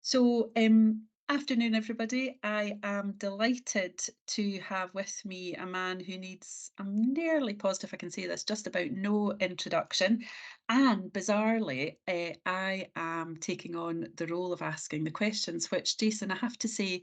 So, afternoon, everybody. I am delighted to have with me a man who needs, I'm nearly positive I can say this, just about no introduction. And bizarrely, I am taking on the role of asking the questions, which, Jason, I have to say,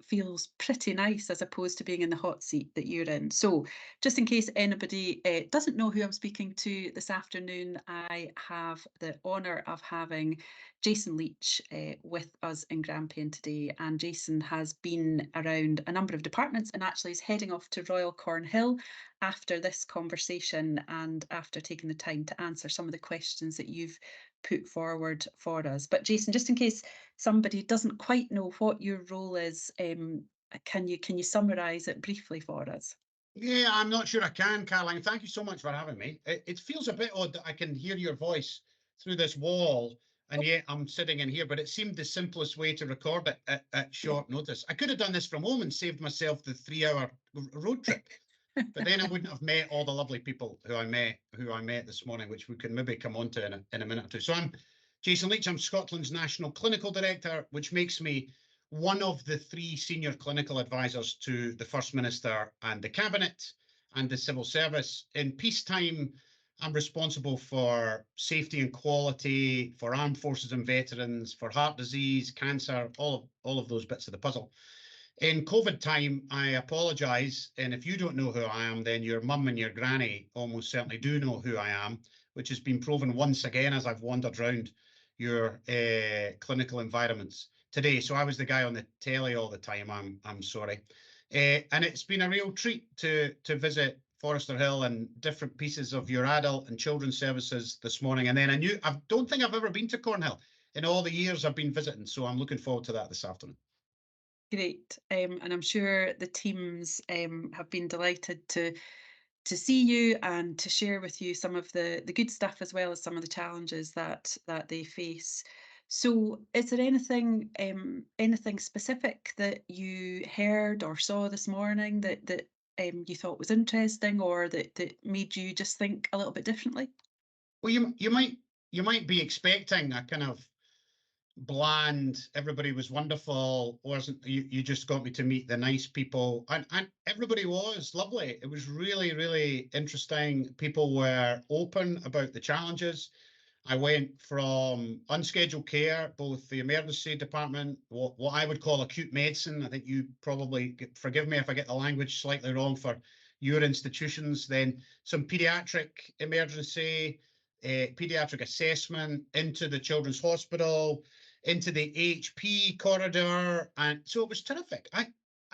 feels pretty nice as opposed to being in the hot seat that you're in. So, just in case anybody doesn't know who I'm speaking to this afternoon, I have the honour of having Jason Leitch with us in Grampian today. And Jason has been around a number of departments and actually is heading off to Royal Cornhill after this conversation and after taking the time to answer some of the questions that you've put forward for us. But Jason, just in case somebody doesn't quite know what your role is, can you summarise it briefly for us? Yeah, I'm not sure I can, Caroline. Thank you so much for having me. It feels a bit odd that I can hear your voice through this wall, and yet I'm sitting in here, but it seemed the simplest way to record it at short notice. I could have done this from home and saved myself the 3-hour road trip, but then I wouldn't have met all the lovely people who I met this morning, which we can maybe come on to in a minute or two. So I'm Jason Leitch. I'm Scotland's National Clinical Director, which makes me one of the 3 senior clinical advisors to the First Minister and the Cabinet and the civil service. In peacetime, I'm responsible for safety and quality, for armed forces and veterans, for heart disease, cancer, all of those bits of the puzzle. In COVID time, I apologise, and if you don't know who I am, then your mum and your granny almost certainly do know who I am, which has been proven once again as I've wandered round your clinical environments today. So I was the guy on the telly all the time. I'm sorry, and it's been a real treat to visit Forester Hill and different pieces of your adult and children's services this morning. And then I don't think I've ever been to Cornhill in all the years I've been visiting, so I'm looking forward to that this afternoon. Great. And I'm sure the teams have been delighted to see you and to share with you some of the good stuff as well as some of the challenges that they face. So, is there anything specific that you heard or saw this morning that you thought was interesting or that made you just think a little bit differently? Well, you might be expecting a kind of bland, everybody was wonderful, wasn't you? You just got me to meet the nice people, and everybody was lovely. It was really, really interesting. People were open about the challenges. I went from unscheduled care, both the emergency department, what I would call acute medicine. I think you probably forgive me if I get the language slightly wrong for your institutions. Then some pediatric emergency, pediatric assessment into the children's hospital, into the HP corridor, and so it was terrific. I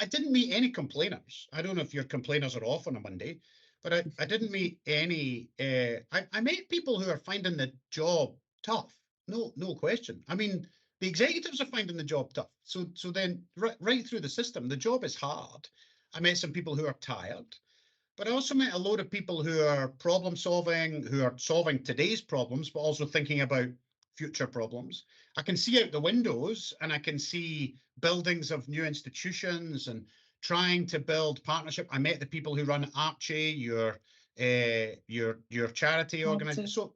didn't meet any complainers. I don't know if your complainers are off on a Monday, but I didn't meet any. I met people who are finding the job tough. No question. I mean, the executives are finding the job tough. So then right through the system, the job is hard. I met some people who are tired, but I also met a load of people who are problem solving, who are solving today's problems, but also thinking about future problems. I can see out the windows and I can see buildings of new institutions and trying to build partnership. I met the people who run RACH, your charity organization. So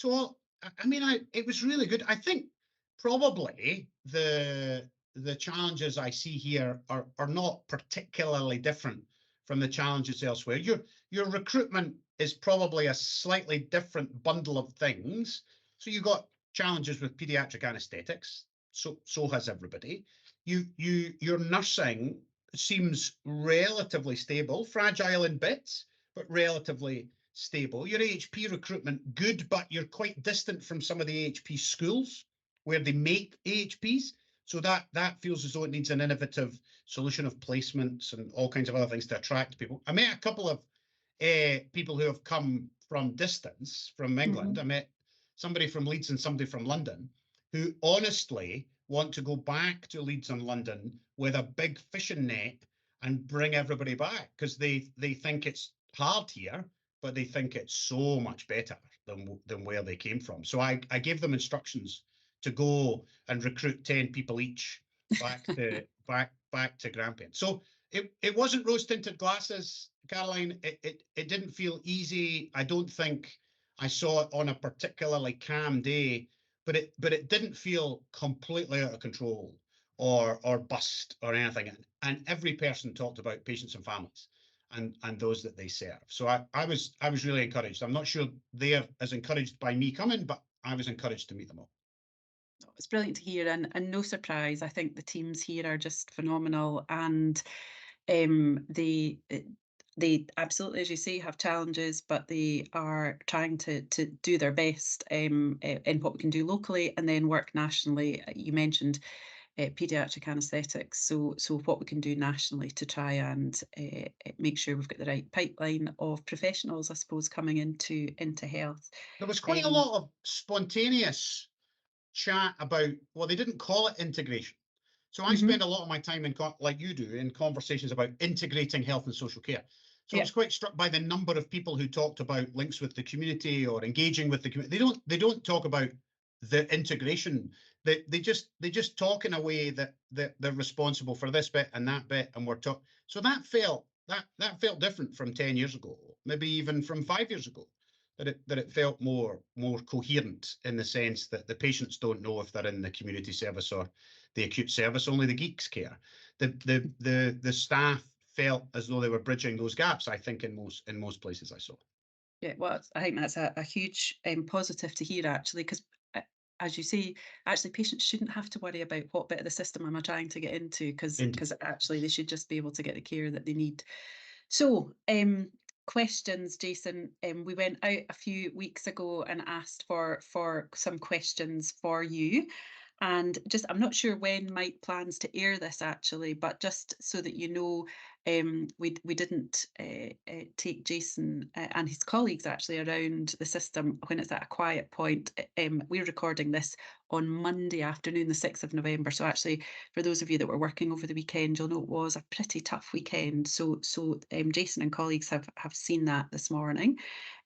it was really good. I think probably the challenges I see here are not particularly different from the challenges elsewhere. Your recruitment is probably a slightly different bundle of things. So you got challenges with pediatric anesthetics. So has everybody. Your nursing seems relatively stable, fragile in bits, but relatively stable. Your AHP recruitment good, but you're quite distant from some of the AHP schools where they make AHPs. So that feels as though it needs an innovative solution of placements and all kinds of other things to attract people. I met a couple of people who have come from distance from England. Mhm. I met somebody from Leeds and somebody from London who honestly want to go back to Leeds and London with a big fishing net and bring everybody back because they think it's hard here, but they think it's so much better than where they came from. So I gave them instructions to go and recruit 10 people each back to Grampian. So it wasn't rose tinted glasses, Caroline. It didn't feel easy. I don't think I saw it on a particularly calm day but it didn't feel completely out of control or bust or anything. And every person talked about patients and families and those that they serve. So I was really encouraged. I'm not sure they're as encouraged by me coming, but I was encouraged to meet them all. It's brilliant to hear, and no surprise, I think the teams here are just phenomenal, and they absolutely, as you say, have challenges, but they are trying to do their best in what we can do locally and then work nationally. You mentioned paediatric anaesthetics, so what we can do nationally to try and make sure we've got the right pipeline of professionals, I suppose, coming into health. There was quite a Um, lot of spontaneous chat about, well, they didn't call it integration. So I spend a mhm, lot of my time in, like you do, in conversations about integrating health and social care. So I yeah, was quite struck by the number of people who talked about links with the community or engaging with the community. They don't talk about the integration. They just talk in a way that they're responsible for this bit and that bit, and we're talk. So that felt different from 10 years ago, maybe even from 5 years ago. That it felt more coherent in the sense that the patients don't know if they're in the community service or the acute service. Only the geeks care. The staff felt as though they were bridging those gaps. I think in most places I saw. yeah. Well, I think that's a huge positive to hear actually, because as you say, actually patients shouldn't have to worry about what bit of the system am I trying to get into, Indeed. because actually they should just be able to get the care that they need. So, questions, Jason. We went out a few weeks ago and asked for some questions for you. And just, I'm not sure when Mike plans to air this actually, but just so that you know, we didn't take Jason and his colleagues actually around the system when it's at a quiet point. We're recording this on Monday afternoon, the 6th of November. So actually, for those of you that were working over the weekend, you'll know it was a pretty tough weekend. So Jason and colleagues have seen that this morning.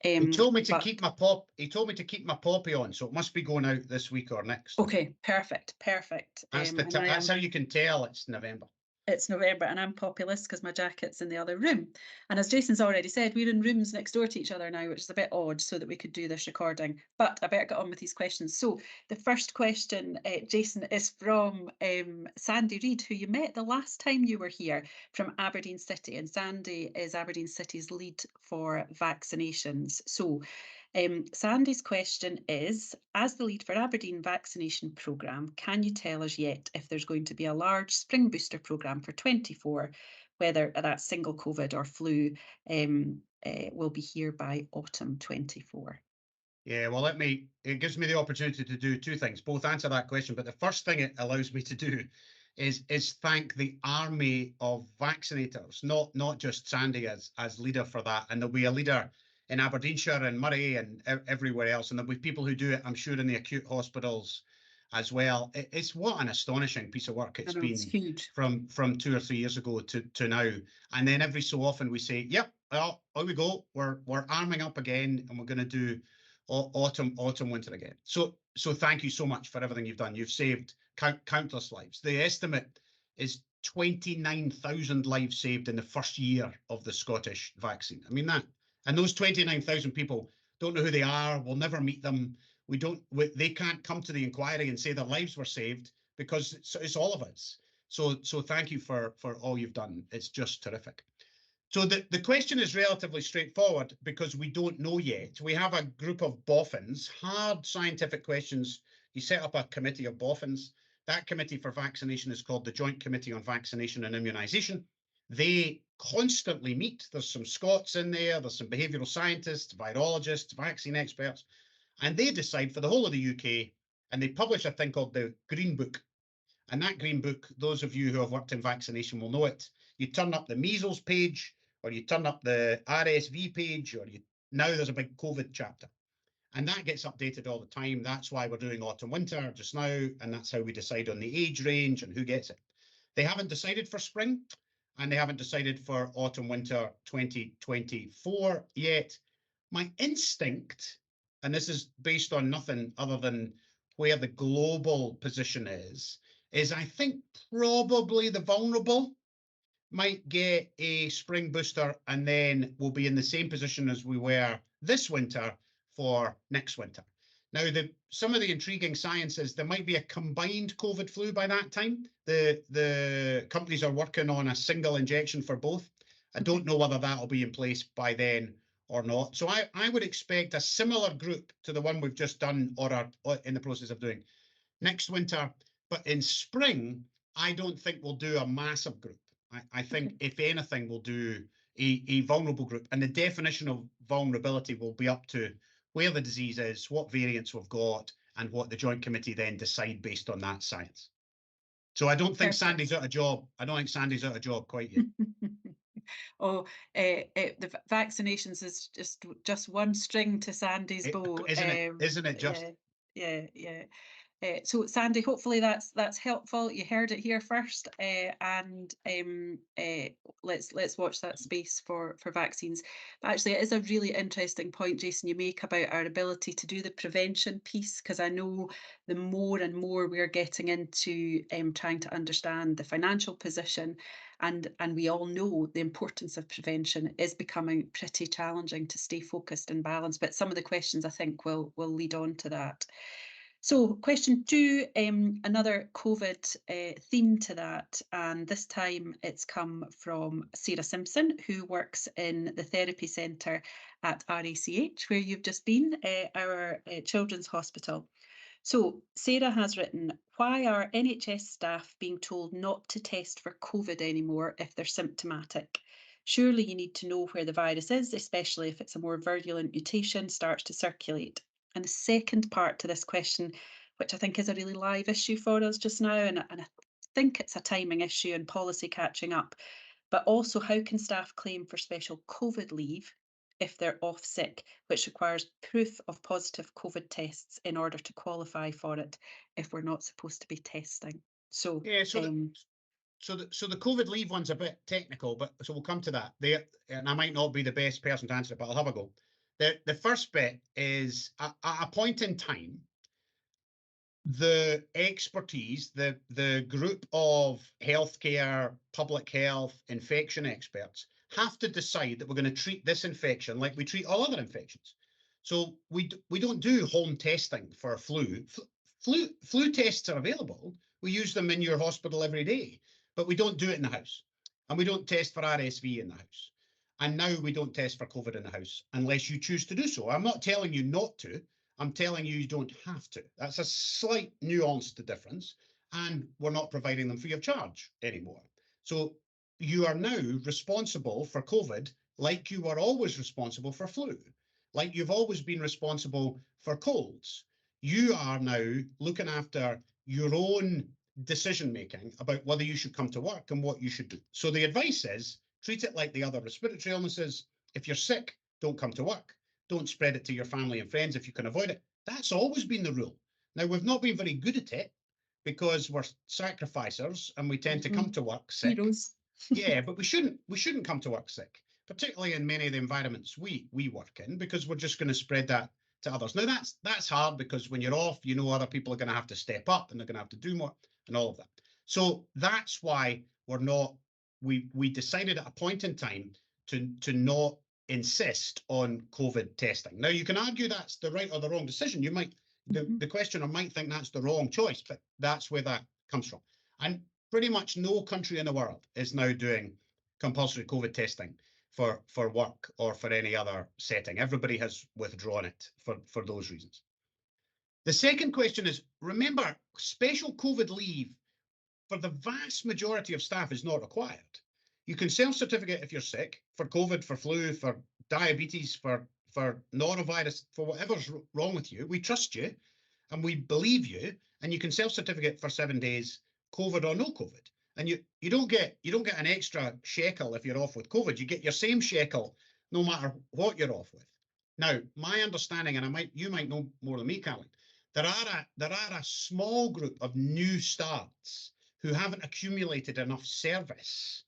He told me to But keep my pop. He told me to keep my poppy on, so it must be going out this week or next. okay, perfect, perfect. And I That's am how you can tell it's November. It's November and I'm populous because my jacket's in the other room. And as Jason's already said, we're in rooms next door to each other now, which is a bit odd so that we could do this recording. But I better get on with these questions. So the first question, Jason, is from Sandy Reid, who you met the last time you were here, from Aberdeen City. And Sandy is Aberdeen City's lead for vaccinations. So Sandy's question is, as the lead for Aberdeen vaccination programme, can you tell us yet if there's going to be a large spring booster programme for 24, whether that's single COVID or flu, will be here by autumn 24? Yeah, well, it gives me the opportunity to do two things, both answer that question. But the first thing it allows me to do is thank the army of vaccinators, not just Sandy as leader for that. And there'll be a leader in Aberdeenshire and Murray and everywhere else. And there'll be people who do it, I'm sure, in the acute hospitals as well. It's what an astonishing piece of work I it's know it's been huge. from 2 or 3 years ago to now. And then every so often we say, yep, well, here we go. We're arming up again, and we're going to do autumn, winter again. So thank you so much for everything you've done. You've saved countless lives. The estimate is 29,000 lives saved in the first year of the Scottish vaccine. I mean that, and those 29,000 people don't know who they are. We'll never meet them. They can't come to the inquiry and say their lives were saved because it's all of us. So thank you for all you've done. It's just terrific. So the question is relatively straightforward because we don't know yet. We have a group of boffins, hard scientific questions. You set up a committee of boffins. That committee for vaccination is called the Joint Committee on Vaccination and Immunisation. They constantly meet. There's some Scots in there. There's some behavioural scientists, virologists, vaccine experts, and they decide for the whole of the UK, and they publish a thing called the Green Book. And that Green Book, those of you who have worked in vaccination will know it. You turn up the measles page, or you turn up the RSV page, now there's a big COVID chapter. And that gets updated all the time. That's why we're doing autumn winter just now, and that's how we decide on the age range and who gets it. They haven't decided for spring, and they haven't decided for autumn winter 2024 yet. My instinct, and this is based on nothing other than where the global position is I think probably the vulnerable might get a spring booster, and then we'll be in the same position as we were this winter for next winter. Now, some of the intriguing science is there might be a combined COVID flu by that time. The companies are working on a single injection for both. I Okay. don't know whether that'll be in place by then or not. So I would expect a similar group to the one we've just done or are in the process of doing next winter. But in spring, I don't think we'll do a massive group. I think, Okay. if anything, we'll do a vulnerable group. And the definition of vulnerability will be up to where the disease is, what variants we've got, and what the Joint Committee then decide based on that science. So I don't think Perfect. Sandy's out of job. I don't think Sandy's out of job quite yet. Oh, the vaccinations is just one string to Sandy's bow. Isn't it? Isn't it Yeah, just? yeah, yeah. So Sandy, hopefully that's helpful. You heard it here first, and let's watch that space for vaccines. But actually, it is a really interesting point, Jason, you make about our ability to do the prevention piece, because I know the more and more we're getting into trying to understand the financial position, and we all know the importance of prevention is becoming pretty challenging to stay focused and balanced. But some of the questions I think will lead on to that. So, question two, another COVID theme to that, and this time it's come from Sarah Simpson, who works in the therapy centre at RACH, where you've just been, our children's hospital. So, Sarah has written, why are NHS staff being told not to test for COVID anymore if they're symptomatic? Surely you need to know where the virus is, especially if it's a more virulent mutation starts to circulate. And the second part to this question, which I think is a really live issue for us just now, and I think it's a timing issue and policy catching up, but also how can staff claim for special COVID leave if they're off sick, which requires proof of positive COVID tests in order to qualify for it if we're not supposed to be testing. So, Yeah. So the COVID leave one's a bit technical, but so we'll come to that. And I might not be the best person to answer it, but I'll have a go. The first bit is at a point in time, the expertise, the group of healthcare, public health, infection experts have to decide that we're going to treat this infection like we treat all other infections. So we don't do home testing for flu. Flu tests are available. We use them in your hospital every day, but we don't do it in the house. And we don't test for RSV in the house. And now we don't test for COVID in the house unless you choose to do so. I'm not telling you not to. I'm telling you, you don't have to. That's a slight nuanced difference. And we're not providing them free of charge anymore. So you are now responsible for COVID like you were always responsible for flu, like you've always been responsible for colds. You are now looking after your own decision making about whether you should come to work and what you should do. So the advice is treat it like the other respiratory illnesses. If you're sick, don't come to work. Don't spread it to your family and friends if you can avoid it. That's always been the rule. Now, we've not been very good at it because we're sacrificers and we tend to come mhm, to work sick. heroes. Yeah, but we shouldn't come to work sick, particularly in many of the environments we work in, because we're just going to spread that to others. Now that's hard because when you're off, you know other people are going to have to step up and they're going to have to do more and all of that. So that's why we decided at a point in time to not insist on COVID testing. Now you can argue that's the right or the wrong decision. You might Mhm, the questioner might think that's the wrong choice, but that's where that comes from. And pretty much no country in the world is now doing compulsory COVID testing for work or for any other setting. Everybody has withdrawn it for those reasons. The second question is, remember, special COVID leave for the vast majority of staff is not required. You can self-certificate if you're sick, for COVID, for flu, for diabetes, for norovirus, for whatever's wrong with you. We trust you and we believe you, and you can self-certificate for 7 days, COVID or no COVID. And you don't get an extra shekel if you're off with COVID. You get your same shekel no matter what you're off with. Now, my understanding, and you might know more than me, Caroline, there are a small group of new starts who haven't accumulated enough service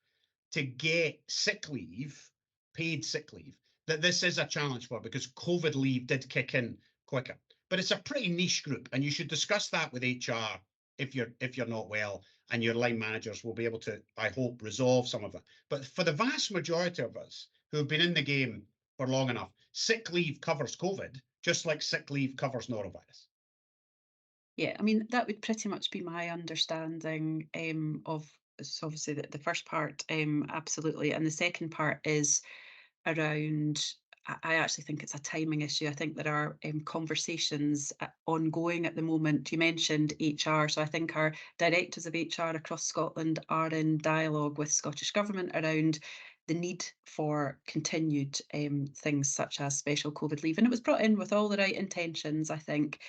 to get sick leave, paid sick leave, that this is a challenge for, because COVID leave did kick in quicker. But it's a pretty niche group, and you should discuss that with HR if you're not well, and your line managers will be able to, I hope, resolve some of it. But for the vast majority of us who have been in the game for long enough, sick leave covers COVID. just like sick leave covers norovirus. Yeah, I mean, that would pretty much be my understanding of so obviously the first part, absolutely. And the second part is around, I actually think it's a timing issue. I think there are conversations ongoing at the moment. You mentioned HR, so I think our directors of HR across Scotland are in dialogue with Scottish Government around the need for continued things such as special COVID leave. And it was brought in with all the right intentions, I think,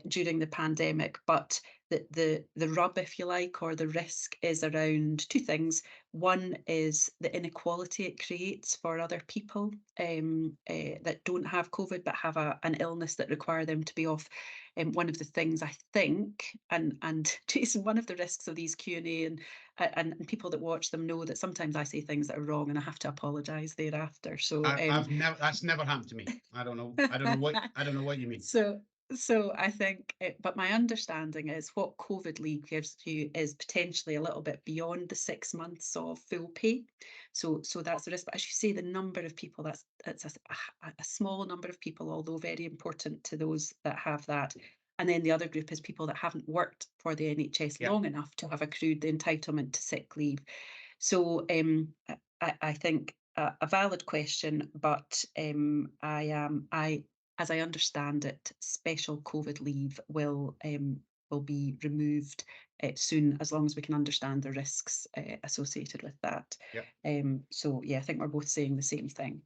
during the pandemic. But the rub, if you like, or the risk is around two things. One is the inequality it creates for other people that don't have COVID but have an illness that require them to be off. One of the things I think, and Jason, one of the risks of these Q&A and people that watch them know that sometimes I say things that are wrong and I have to apologise thereafter. So I've never, that's never happened to me. I don't know what you mean. So I think, but my understanding is what COVID leave gives you is potentially a little bit beyond the 6 months of full pay. So that's the risk. But as you say, the number of people, that's a small number of people, although very important to those that have that. And then the other group is people that haven't worked for the NHS long enough to have accrued the entitlement to sick leave. So I think a valid question, but as I understand it, special COVID leave will be removed soon, as long as we can understand the risks associated with that. So yeah, I think we're both saying the same thing.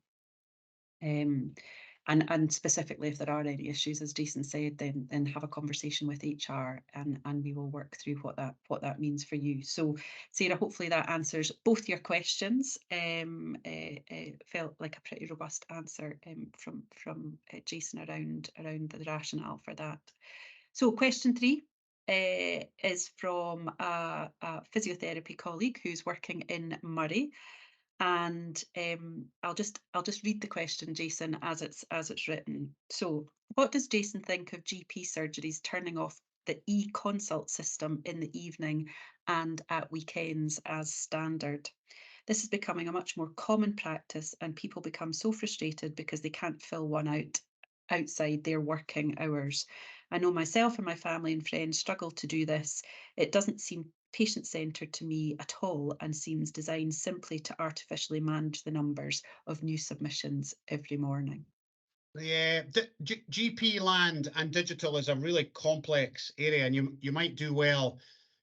And specifically, if there are any issues, as Jason said, then have a conversation with HR, and we will work through what that means for you. So, Sarah, hopefully that answers both your questions. Felt like a pretty robust answer from Jason around the rationale for that. So, question 3 is from a physiotherapy colleague who's working in Murray. And I'll just read the question, Jason, as it's written. So, what does Jason think of GP surgeries turning off the e-consult system in the evening and at weekends as standard? This is becoming a much more common practice, and people become so frustrated because they can't fill one out outside their working hours. I know myself and my family and friends struggle to do this. It doesn't seem patient-centred to me at all, and seems designed simply to artificially manage the numbers of new submissions every morning. Yeah, GP land and digital is a really complex area, and you might do well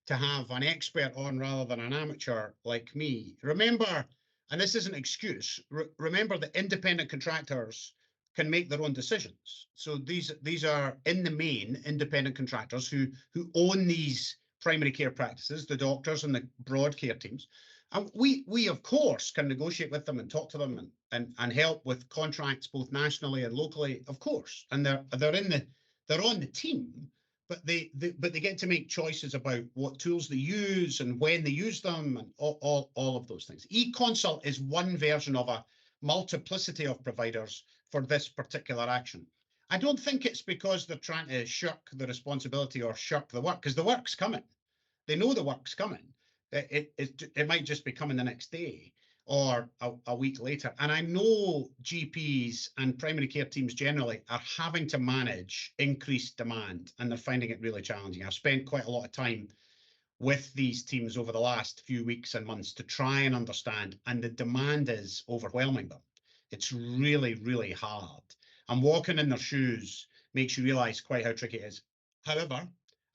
to have an expert on rather than an amateur like me. Remember, and this isn't an excuse, remember that independent contractors can make their own decisions. So these are in the main independent contractors who own these primary care practices, the doctors and the broad care teams. And we of course can negotiate with them and talk to them and help with contracts both nationally and locally, of course. And they're on the team, but they get to make choices about what tools they use and when they use them and all of those things. E-consult is one version of a multiplicity of providers for this particular action. I don't think it's because they're trying to shirk the responsibility or shirk the work, because the work's coming. They know the work's coming. It might just be coming the next day or a week later. And I know GPs and primary care teams generally are having to manage increased demand, and they're finding it really challenging. I've spent quite a lot of time with these teams over the last few weeks and months to try and understand, and the demand is overwhelming them. It's really, really hard. And walking in their shoes makes you realize quite how tricky it is. However,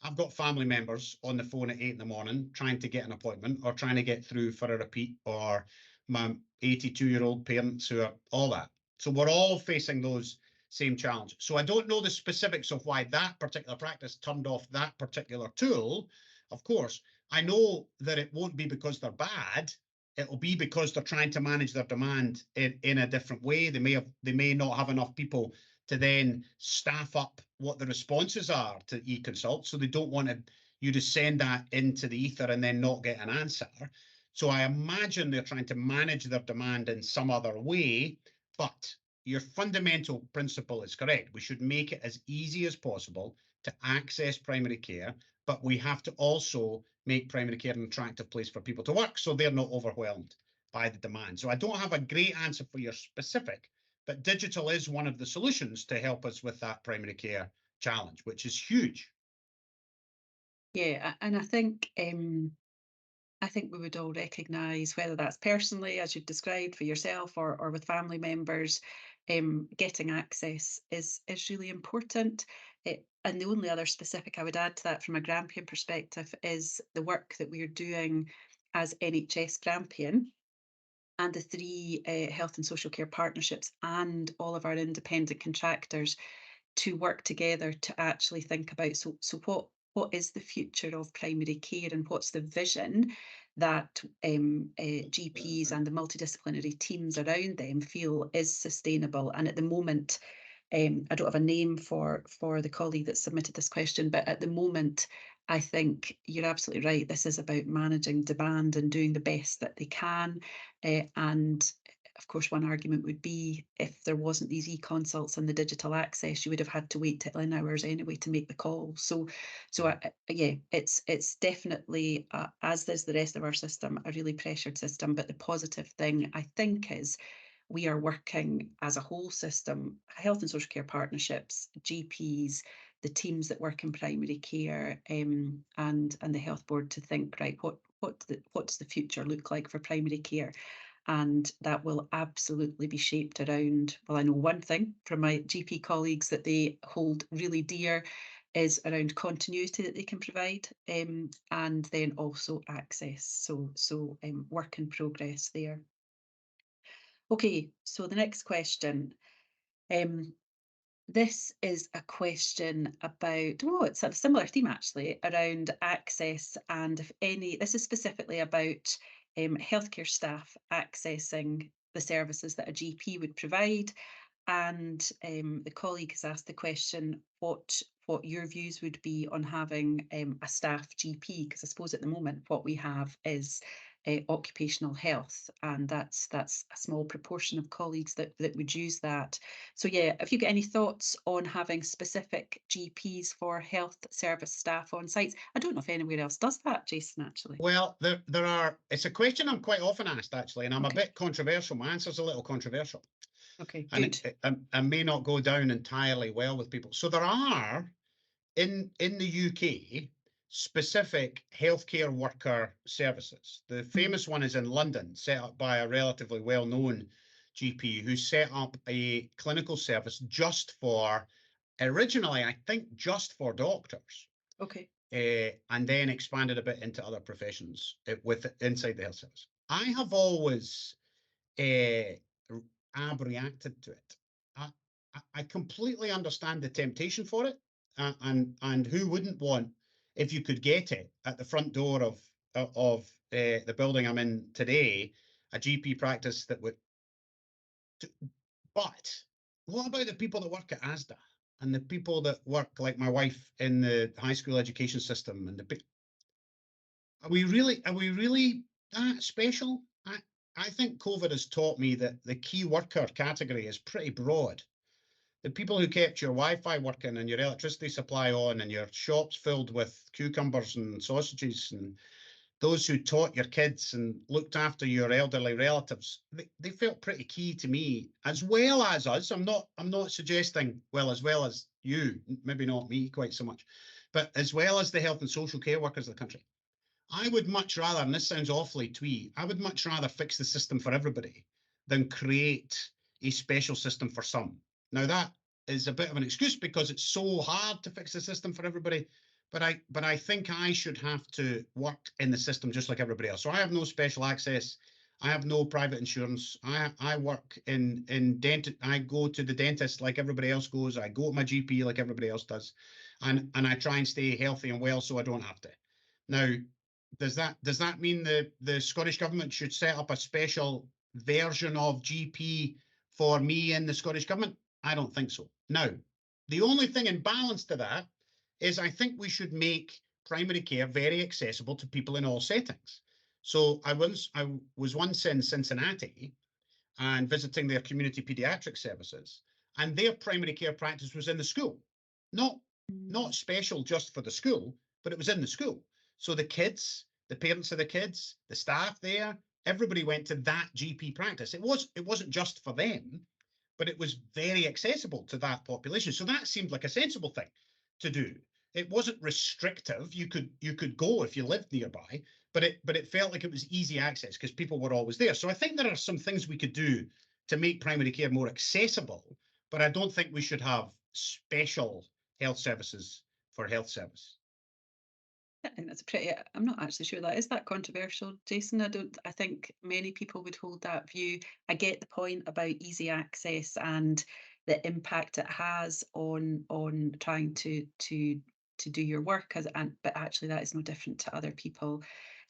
I've got family members on the phone at 8 in the morning trying to get an appointment or trying to get through for a repeat, or my 82-year-old parents who are all that. So we're all facing those same challenge. So I don't know the specifics of why that particular practice turned off that particular tool. Of course, I know that it won't be because they're bad. It'll be because they're trying to manage their demand in a different way. They may not have enough people to then staff up what the responses are to e-consult. So they don't want you to send that into the ether and then not get an answer. So I imagine they're trying to manage their demand in some other way, but your fundamental principle is correct. We should make it as easy as possible to access primary care, but we have to also make primary care an attractive place for people to work so they're not overwhelmed by the demand. So I don't have a great answer for your specific, But digital is one of the solutions to help us with that primary care challenge, which is huge. Yeah, and I think we would all recognise, whether that's personally, as you've described for yourself, or with family members, getting access is really important. And the only other specific I would add to that from a Grampian perspective is the work that we're doing as NHS Grampian and the three health and social care partnerships and all of our independent contractors to work together to actually think about, so what is the future of primary care, and what's the vision that GPs and the multidisciplinary teams around them feel is sustainable. And at the moment, I don't have a name for the colleague that submitted this question, but at the moment, I think you're absolutely right. This is about managing demand and doing the best that they can. And of course, one argument would be, if there wasn't these e-consults and the digital access, you would have had to wait till in hours anyway to make the call. Yeah, it's definitely, as is the rest of our system, a really pressured system. But the positive thing, I think, is we are working as a whole system, health and social care partnerships, GPs, the teams that work in primary care, and the health board, to think, right, what does the future look like for primary care? And that will absolutely be shaped around, well, I know one thing from my GP colleagues that they hold really dear is around continuity that they can provide, and then also access. So work in progress there. Okay, so the next question. Um, this is a question about, oh, it's a similar theme actually, around access, and if any, this is specifically about healthcare staff accessing the services that a GP would provide. And the colleague has asked the question, what your views would be on having a staff GP, because I suppose at the moment what we have is occupational health, and that's a small proportion of colleagues that would use that. So yeah, if you get any thoughts on having specific GPs for health service staff on sites. I don't know if anywhere else does that, Jason, actually. Well, there are. It's a question I'm quite often asked, actually, and I'm a Okay. bit controversial. My answer's a little controversial, Okay, and good. I may not go down entirely well with people. So there are in the UK specific healthcare worker services. The famous one is in London, set up by a relatively well-known GP who set up a clinical service just for, originally, I think, just for doctors, Okay. and then expanded a bit into other professions with inside the health service. I have always reacted to it. I, I completely understand the temptation for it, and who wouldn't want, if you could get it at the front door of the building I'm in today, a GP practice that would. But what about the people that work at ASDA and the people that work, like my wife, in the high school education system? And are we really that special? I think COVID has taught me that the key worker category is pretty broad. The people who kept your Wi-Fi working and your electricity supply on and your shops filled with cucumbers and sausages, and those who taught your kids and looked after your elderly relatives, they felt pretty key to me, as well as us. I'm not suggesting, as well as you, maybe not me quite so much, but as well as the health and social care workers of the country. I would much rather, and this sounds awfully twee, I would much rather fix the system for everybody than create a special system for some. Now, that is a bit of an excuse because it's so hard to fix the system for everybody, but I think I should have to work in the system just like everybody else. So I have no special access. I have no private insurance. I work in dentist. I go to the dentist like everybody else goes. I go to my GP like everybody else does, and I try and stay healthy and well so I don't have to. Now, does that mean the Scottish government should set up a special version of GP for me in the Scottish government? I don't think so. Now, the only thing in balance to that is I think we should make primary care very accessible to people in all settings. So I was once in Cincinnati and visiting their community pediatric services, and their primary care practice was in the school, not Mm. not special just for the school, but it was in the school. So the kids, the parents of the kids, the staff there, everybody went to that GP practice. It wasn't just for them, but it was very accessible to that population. So that seemed like a sensible thing to do. It wasn't restrictive. You could go if you lived nearby, but it felt like it was easy access because people were always there. So I think there are some things we could do to make primary care more accessible, but I don't think we should have special health services for health service. I think that's a pretty I'm not actually sure that is that controversial, Jason. I think many people would hold that view. I get the point about easy access and the impact it has on trying to do your work but actually that is no different to other people.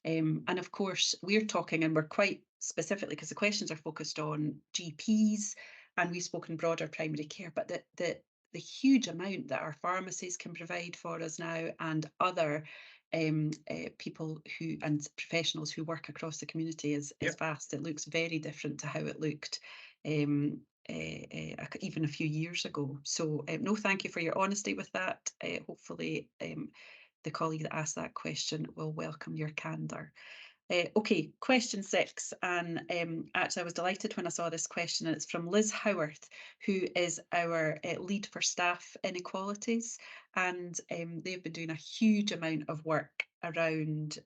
And of course, we're talking and we're quite specifically because the questions are focused on GPs and we've spoken broader primary care, but the huge amount that our pharmacies can provide for us now and other people who and professionals who work across the community is Yep. vast. It looks very different to how it looked even a few years ago. So no, thank you for your honesty with that. Hopefully the colleague that asked that question will welcome your candour. Okay, question 6. And actually, I was delighted when I saw this question, and it's from Liz Howarth, who is our lead for staff inequalities. And they've been doing a huge amount of work around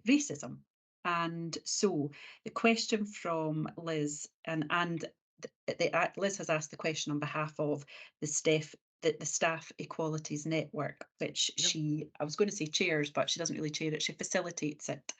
racism. And so the question from Liz, Liz has asked the question on behalf of the Staff Equalities Network, which Yep. I was going to say chairs, but she doesn't really chair it, she facilitates it.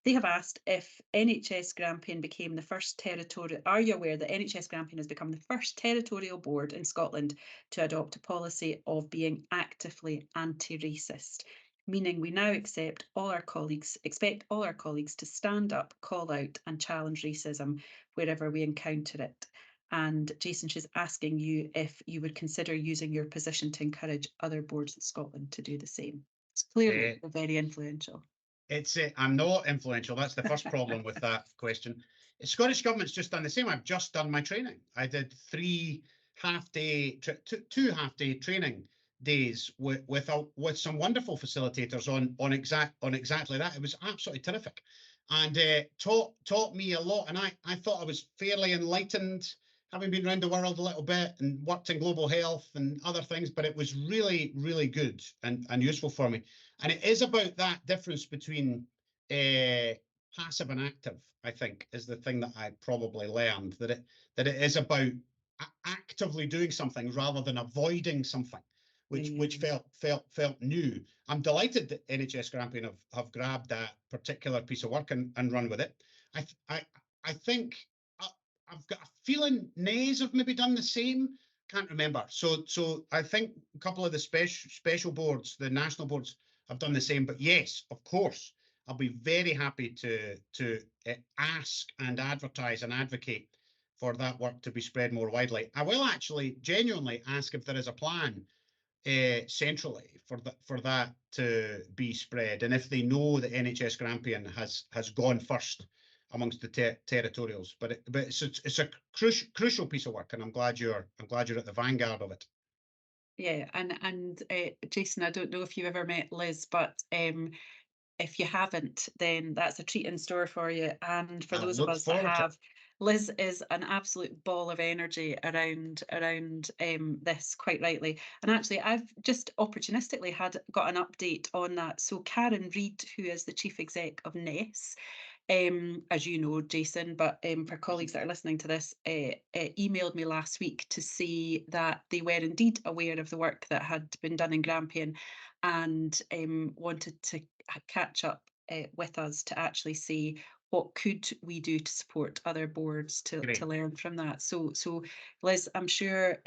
They have asked if NHS Grampian became the first territorial. Are you aware that NHS Grampian has become the first territorial board in Scotland to adopt a policy of being actively anti-racist? Meaning we now expect all our colleagues to stand up, call out, and challenge racism wherever we encounter it. And Jason, she's asking you if you would consider using your position to encourage other boards in Scotland to do the same. It's clearly Uh, very influential. I'm not influential. That's the first problem with that question. The Scottish government's just done the same. I've just done my training. I did 2 half-day training days with some wonderful facilitators on exactly that. It was absolutely terrific, and taught me a lot. And I thought I was fairly enlightened, having been around the world a little bit and worked in global health and other things. But it was really good and useful for me. And it is about that difference between passive and active, I think, is the thing that I probably learned, that it is about actively doing something rather than avoiding something, which felt new. I'm delighted that NHS Grampian have grabbed that particular piece of work and run with it. I think I've got a feeling Nays have maybe done the same. Can't remember. So I think a couple of the special boards, the national boards, have done the same. But yes, of course, I'll be very happy to ask and advertise and advocate for that work to be spread more widely. I will actually genuinely ask if there is a plan centrally for that to be spread, and if they know that NHS Grampian has gone first amongst the territorials. But it's a crucial piece of work, and I'm glad you're at the vanguard of it. Yeah, and Jason, I don't know if you ever met Liz, but if you haven't, then that's a treat in store for you. And for I those of look us that forward to it. have, Liz is an absolute ball of energy around this, quite rightly. And actually, I've just opportunistically got an update on that. So Karen Reid, who is the chief exec of NES, as you know, Jason, but for colleagues that are listening to this, emailed me last week to say that they were indeed aware of the work that had been done in Grampian and wanted to catch up with us to actually see what could we do to support other boards to Great. learn from that. So Liz, I'm sure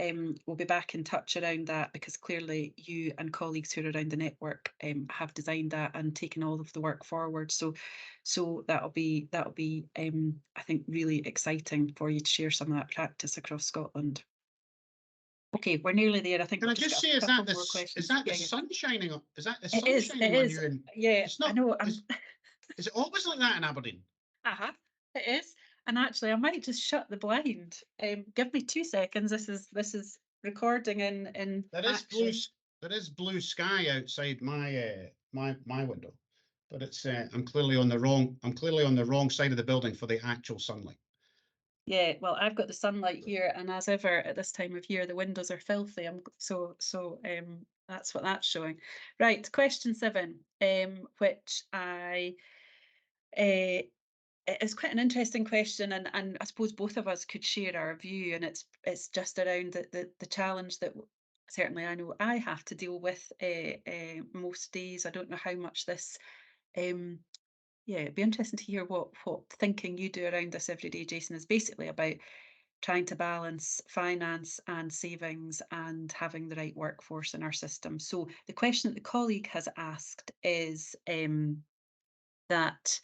we'll be back in touch around that because clearly you and colleagues who are around the network have designed that and taken all of the work forward. So that'll be I think really exciting for you to share some of that practice across Scotland. Okay, we're nearly there. I think Can I we've just just got say, a couple more is questions. that the Yeah, yeah. sun shining on? Is that the It sun is. It shining on is. you? And Yeah, it's I not. know. I'm. Is it always like that in Aberdeen? Uh-huh. It is. And actually, I might just shut the blind. Give me 2 seconds. This is recording in There is action. blue sky outside my window, but it's I'm clearly on the wrong side of the building for the actual sunlight. Yeah, well, I've got the sunlight here, and as ever at this time of year, the windows are filthy. That's what that's showing. Right, question 7, which uh, it's quite an interesting question, and I suppose both of us could share our view, and it's just around the challenge that certainly I know I have to deal with most days. I don't know how much this. Um, yeah, it'd be interesting to hear what thinking you do around this every day, Jason, is basically about trying to balance finance and savings and having the right workforce in our system. So the question that the colleague has asked is that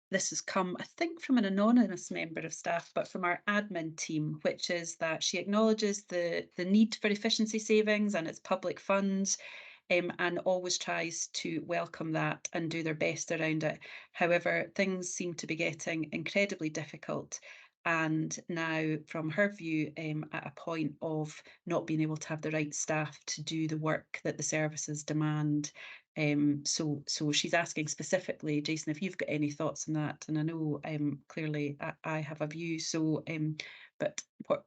this has come, I think, from an anonymous member of staff, but from our admin team, which is that she acknowledges the need for efficiency savings and it's public funds, and always tries to welcome that and do their best around it. However, things seem to be getting incredibly difficult. And now, from her view, at a point of not being able to have the right staff to do the work that the services demand. So she's asking specifically, Jason, if you've got any thoughts on that. And I know clearly I have a view. But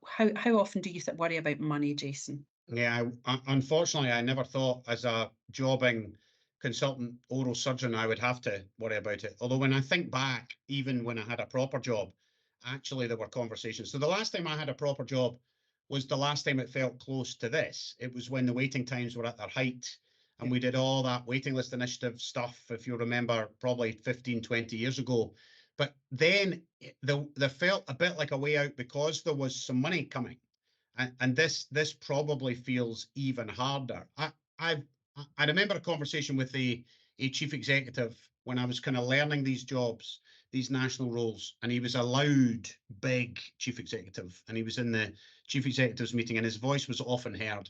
how often do you worry about money, Jason? Yeah, unfortunately, I never thought as a jobbing consultant oral surgeon I would have to worry about it. Although when I think back, even when I had a proper job, actually there were conversations. So the last time I had a proper job was the last time it felt close to this. It was when the waiting times were at their height and we did all that waiting list initiative stuff, if you remember, probably 15, 20 years ago. But then there felt a bit like a way out because there was some money coming. And this probably feels even harder. I remember a conversation with a chief executive when I was kind of learning these jobs, these national roles, and he was a loud, big chief executive, and he was in the chief executives meeting, and his voice was often heard.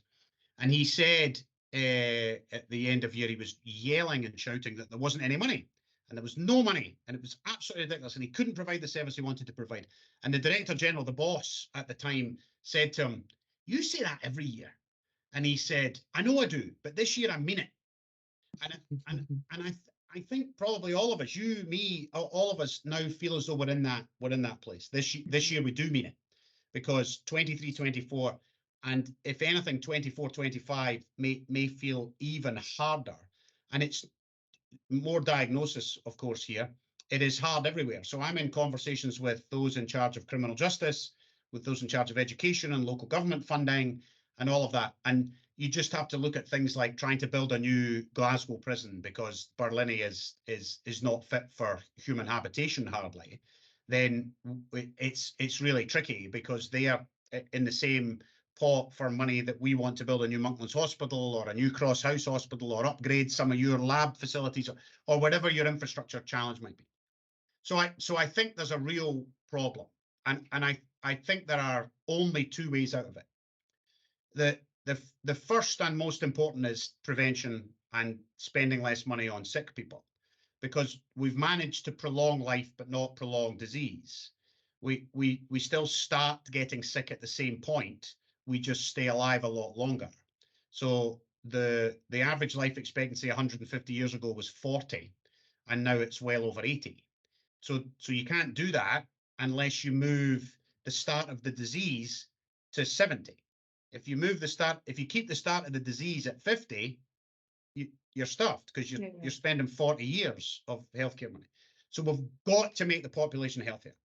And he said at the end of year, he was yelling and shouting that there wasn't any money and there was no money and it was absolutely ridiculous and he couldn't provide the service he wanted to provide. And the director general, the boss at the time, said to him, "You say that every year." And he said, "I know I do, but this year I mean it." And I think probably all of us, you, me, all of us now feel as though we're in that place. This year we do mean it because 23, 24, and if anything, 24, 25 may feel even harder. And it's more diagnosis, of course, here. It is hard everywhere. So I'm in conversations with those in charge of criminal justice, with those in charge of education and local government funding and all of that. And you just have to look at things like trying to build a new Glasgow prison because Berlin is not fit for human habitation hardly. Then it's really tricky because they are in the same pot for money that we want to build a new Monklands hospital or a new Cross House hospital or upgrade some of your lab facilities or whatever your infrastructure challenge might be. So I think there's a real problem. And I think there are only two ways out of it. The first and most important is prevention and spending less money on sick people because we've managed to prolong life but not prolong disease. We still start getting sick at the same point. We just stay alive a lot longer. So the average life expectancy 150 years ago was 40, and now it's well over 80. So you can't do that unless you move the start of the disease to 70. If you keep the start of the disease at 50, you're stuffed because you're spending 40 years of healthcare money. So we've got to make the population healthier.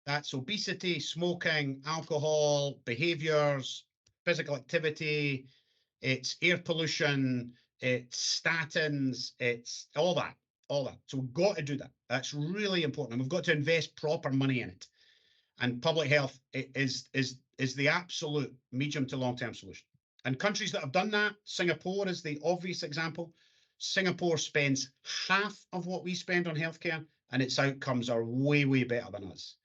That's obesity, smoking, alcohol, behaviors, physical activity, it's air pollution, it's statins, it's all that, all that. So we've got to do that. That's really important. And we've got to invest proper money in it. And public health is the absolute medium to long-term solution. And countries that have done that, Singapore is the obvious example. Singapore spends half of what we spend on healthcare, and its outcomes are way, way better than us.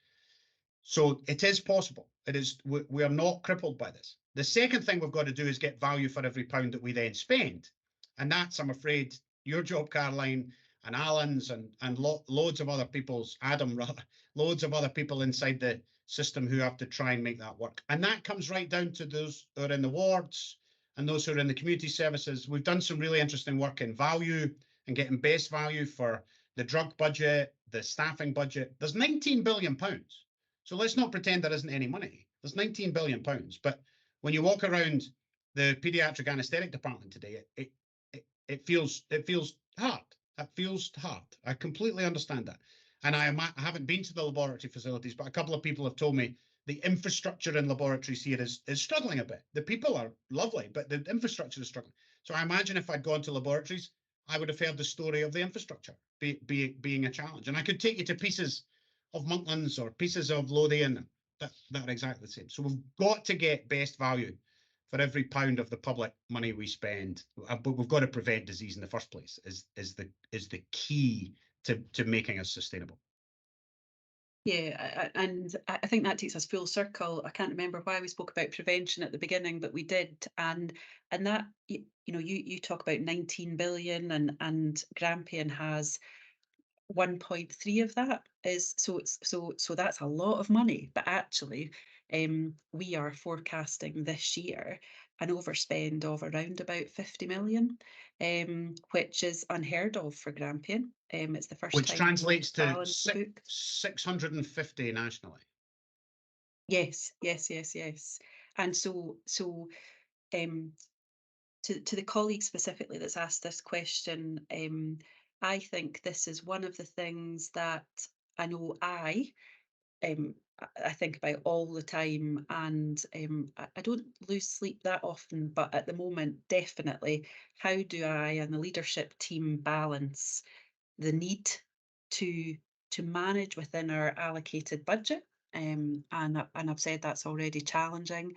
So it is possible. It is. We are not crippled by this. The second thing we've got to do is get value for every pound that we then spend. And that's, I'm afraid, your job, Caroline, and Alan's and loads of other people's, Adam, rather, loads of other people inside the system who have to try and make that work. And that comes right down to those who are in the wards and those who are in the community services. We've done some really interesting work in value and getting best value for the drug budget, the staffing budget. There's 19 billion pounds. So let's not pretend there isn't any money. There's 19 billion pounds, but when you walk around the paediatric anaesthetic department today, it feels hard. It feels hard. I completely understand that. And I haven't been to the laboratory facilities, but a couple of people have told me the infrastructure in laboratories here is struggling a bit. The people are lovely, but the infrastructure is struggling. So I imagine if I'd gone to laboratories, I would have heard the story of the infrastructure being a challenge. And I could take you to pieces of Monklands or pieces of Lothian that are exactly the same. So we've got to get best value for every pound of the public money we spend, but we've got to prevent disease in the first place. Is the key to making us sustainable. Yeah, and I think that takes us full circle. I can't remember why we spoke about prevention at the beginning, but we did, and that you talk about 19 billion, and Grampian has 1.3 of that is so that's a lot of money, but actually, we are forecasting this year an overspend of around about 50 million, which is unheard of for Grampian. It's the first Which time translates we've to balanced the book. 650 nationally. Yes, yes, yes, yes. And so um, to the colleague specifically that's asked this question, I think this is one of the things that I know I think about all the time, and I don't lose sleep that often, but at the moment, definitely, how do I and the leadership team balance the need to manage within our allocated budget? And I've said that's already challenging.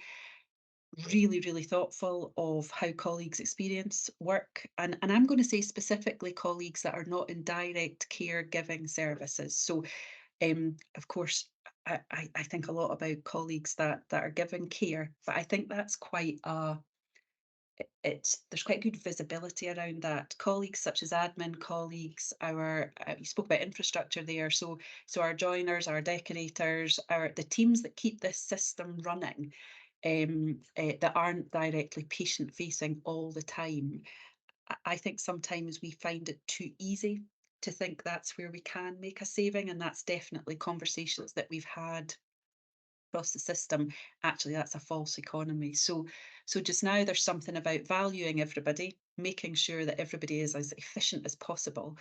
Really, really thoughtful of how colleagues experience work, and I'm going to say specifically colleagues that are not in direct caregiving services. So of course, I think a lot about colleagues that are given care, but I think that's quite it's there's quite good visibility around that. Colleagues such as admin colleagues, our you spoke about infrastructure there, so our joiners, our decorators, the teams that keep this system running, that aren't directly patient facing all the time. I think sometimes we find it too easy to think that's where we can make a saving, and that's definitely conversations that we've had across the system. Actually, that's a false economy. So just now there's something about valuing everybody, making sure that everybody is as efficient as possible,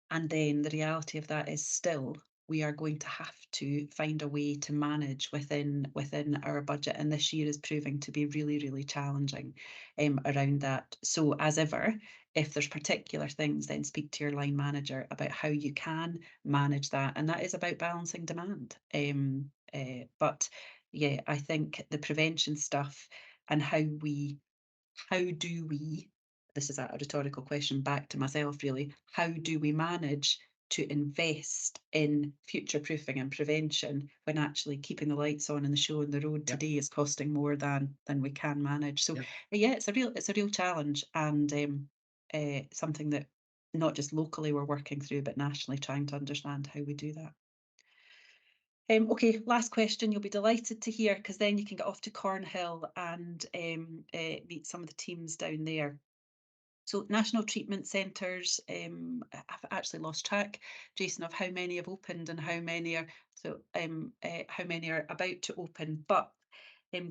and then the reality of that is still we are going to have to find a way to manage within our budget, and this year is proving to be really, really challenging around that. So as ever, if there's particular things, then speak to your line manager about how you can manage that, and that is about balancing demand. But yeah, I think the prevention stuff and how do we, this is a rhetorical question back to myself really, how do we manage to invest in future proofing and prevention when actually keeping the lights on and the show on the road Yep. today is costing more than we can manage? So Yep. yeah, it's a real challenge, and something that not just locally we're working through, but nationally trying to understand how we do that. Okay, last question. You'll be delighted to hear, because then you can get off to Cornhill and meet some of the teams down there. So national treatment centres, I've actually lost track, Jason, of how many have opened and how many are how many are about to open. But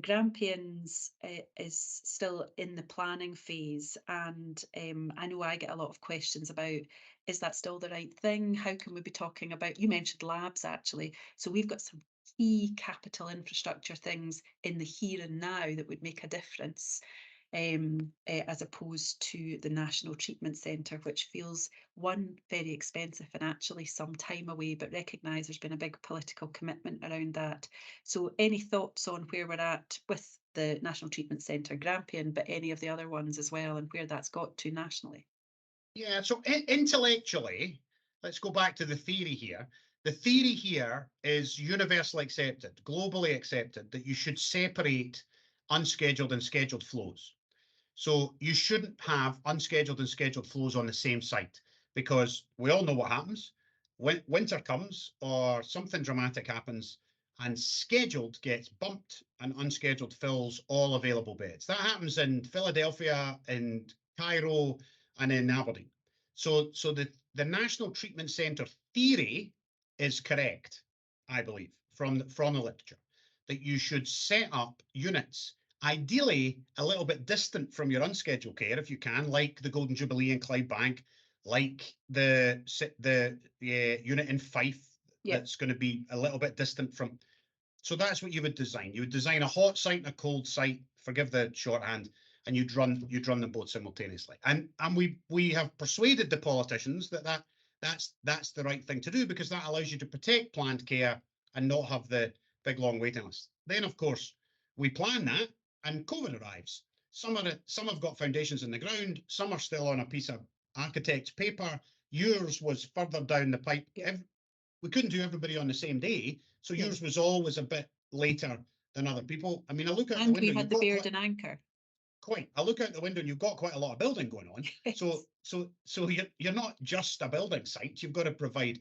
Grampians is still in the planning phase, and I know I get a lot of questions about, is that still the right thing? How can we be talking about? You mentioned labs actually, so we've got some key capital infrastructure things in the here and now that would make a difference, as opposed to the National Treatment Centre, which feels, one, very expensive and actually some time away, but recognise there's been a big political commitment around that. So any thoughts on where we're at with the National Treatment Centre Grampian, but any of the other ones as well, and where that's got to nationally? Yeah, so intellectually, let's go back to the theory here. The theory here is universally accepted, globally accepted, that you should separate unscheduled and scheduled flows. So you shouldn't have unscheduled and scheduled flows on the same site, because we all know what happens. When winter comes or something dramatic happens and scheduled gets bumped and unscheduled fills all available beds. That happens in Philadelphia, in Cairo, and in Aberdeen. So the National Treatment Centre theory is correct, I believe. from the literature that you should set up units, ideally a little bit distant from your unscheduled care if you can, like the Golden Jubilee in Clydebank, like the unit in Fife Yeah. that's going to be a little bit distant from. So that's what you would design. You would design a hot site and a cold site, forgive the shorthand, and you'd run them both simultaneously. And we have persuaded the politicians that that's the right thing to do, because that allows you to protect planned care and not have the big long waiting list. Then of course we plan that, and COVID arrives. Some have got foundations in the ground, some are still on a piece of architect's paper. Yours was further down the pipe. Yeah. We couldn't do everybody on the same day, so Yeah. yours was always a bit later than other people. I mean, I look out the And we window, had you've the got beard and anchor. quite. I look out the window and you've got quite a lot of building going on. Yes. So you're not just a building site. You've got to provide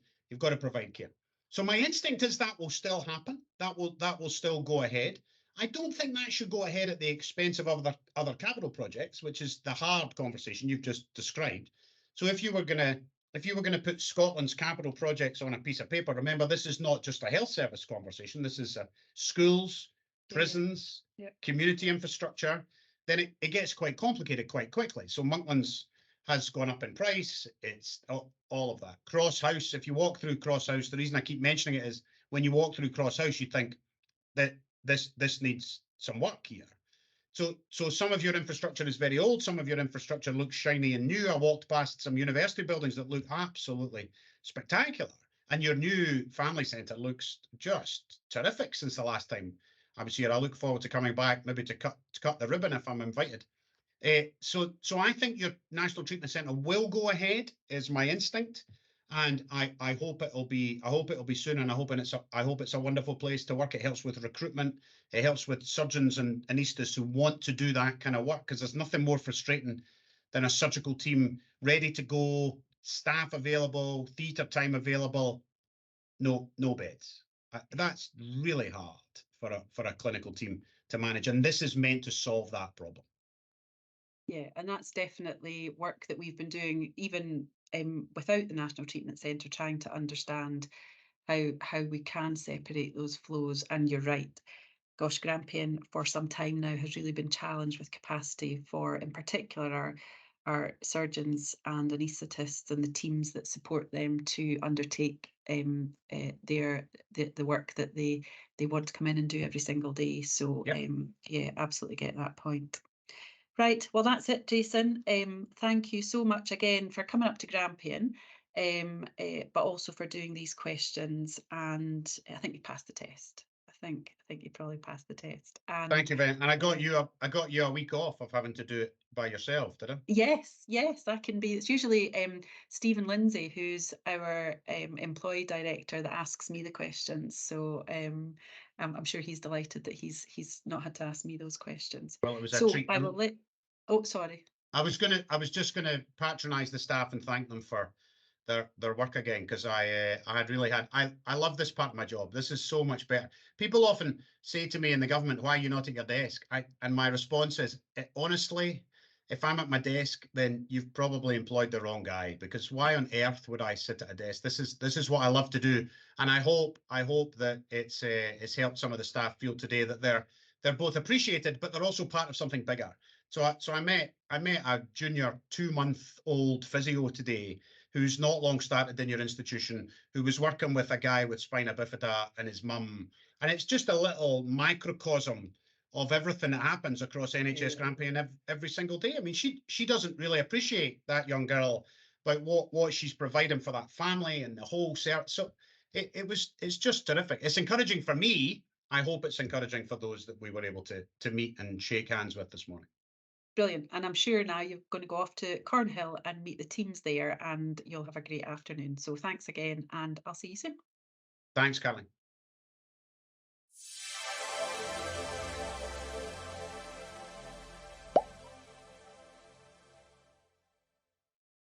care. So my instinct is that will still happen. That will still go ahead. I don't think that should go ahead at the expense of other capital projects, which is the hard conversation you've just described. So if you were gonna put Scotland's capital projects on a piece of paper, remember this is not just a health service conversation. This is schools, prisons, Yeah. community infrastructure. Then it gets quite complicated quite quickly. So Monklands has gone up in price. It's all of that. Cross House, if you walk through Cross House, the reason I keep mentioning it is when you walk through Cross House, you think that this needs some work here. So some of your infrastructure is very old. Some of your infrastructure looks shiny and new. I walked past some university buildings that look absolutely spectacular. And your new family centre looks just terrific since the last time I was here. I look forward to coming back, maybe to cut the ribbon if I'm invited. So I think your National Treatment Centre will go ahead, is my instinct, and I hope it'll be soon, and I hope it's a wonderful place to work. It helps with recruitment. It helps with surgeons and anaesthetists who want to do that kind of work, because there's nothing more frustrating than a surgical team ready to go, staff available, theatre time available, no beds. That's really hard for a clinical team to manage, and this is meant to solve that problem. Yeah, and that's definitely work that we've been doing even without the National Treatment Centre, trying to understand how we can separate those flows. And you're right. Gosh, Grampian for some time now has really been challenged with capacity for, in particular, our surgeons and anaesthetists and the teams that support them to undertake the work that they want to come in and do every single day. So Yep. yeah, absolutely get that point. Right, well, that's it, Jason. Thank you so much again for coming up to Grampian, but also for doing these questions. And I think you passed the test. I think you probably passed the test. And Thank you, Ben. And I got you a week off of having to do it by yourself, did I? yes, that can be. It's usually Stephen Lindsay, who's our employee director, that asks me the questions. So I'm sure he's delighted that he's not had to ask me those questions. Well, it was a So treat. I will let. Oh, sorry. I was just gonna patronise the staff and thank them for their work again, because I had really had I love this part of my job. This is so much better. People often say to me in the government, "Why are you not at your desk?" And my response is, honestly, if I'm at my desk, then you've probably employed the wrong guy, because why on earth would I sit at a desk? This is what I love to do, and I hope that it's helped some of the staff feel today that they're both appreciated, but they're also part of something bigger. So I met a junior 2-month-old physio today who's not long started in your institution, who was working with a guy with spina bifida and his mum. And it's just a little microcosm of everything that happens across NHS Grampian every single day. I mean, she doesn't really appreciate that young girl, but what she's providing for that family and the whole service. So it's just terrific. It's encouraging for me. I hope it's encouraging for those that we were able to meet and shake hands with this morning. Brilliant. And I'm sure now you're going to go off to Cornhill and meet the teams there, and you'll have a great afternoon. So thanks again, and I'll see you soon. Thanks, Caroline.